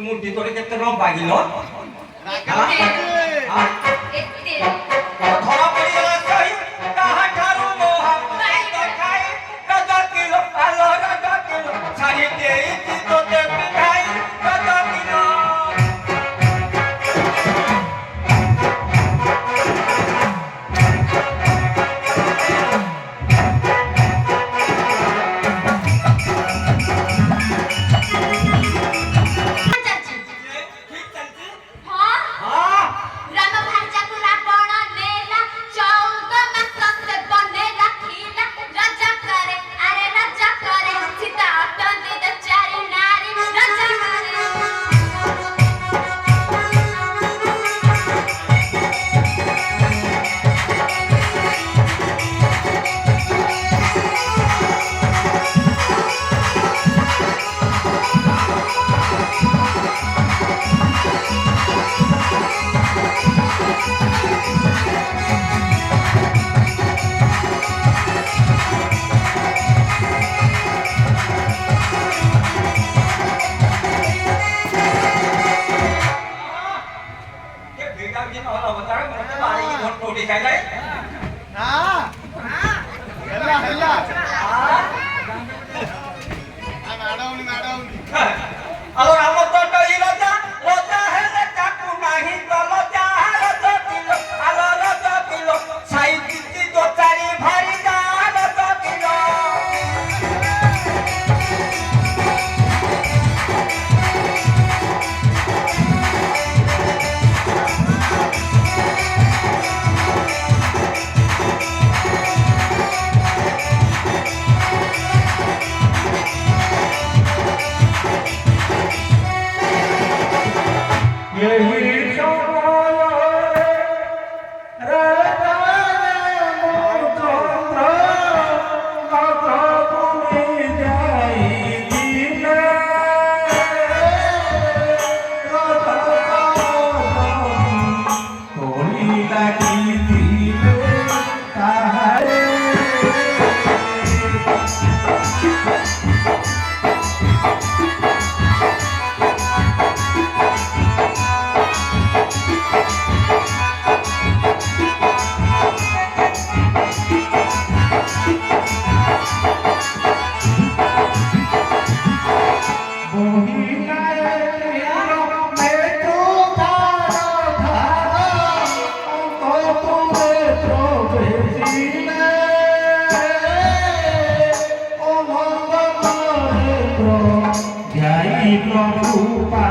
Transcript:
मुठी तोड़े केते रम पागिलो एते धरा पड़ी गला सही कहा ठारू मोहा तो खाई राजा किलो आलो राजा किलो छाड़ी देई की तो ते पिठाई राजा किलो चाची ठीक चलती हां हां राम भाजा को रावण नेला 14 मास से बनेला खीला राजा करे अरे राजा करे सीता अटंदी दे चारी नारी राजा ये बेटा जी ना होला बता रहे मुझे बारी की बहुत टोटी खाई गई हां हेला हेला हां आ मैडम अलो राम तो ही रोजा है रे काकू नहीं तो लोजा है रोजा किलो अलो रोजा किलो साई किती दो चारी भारी जा रोजा किलो यही प्रभु पा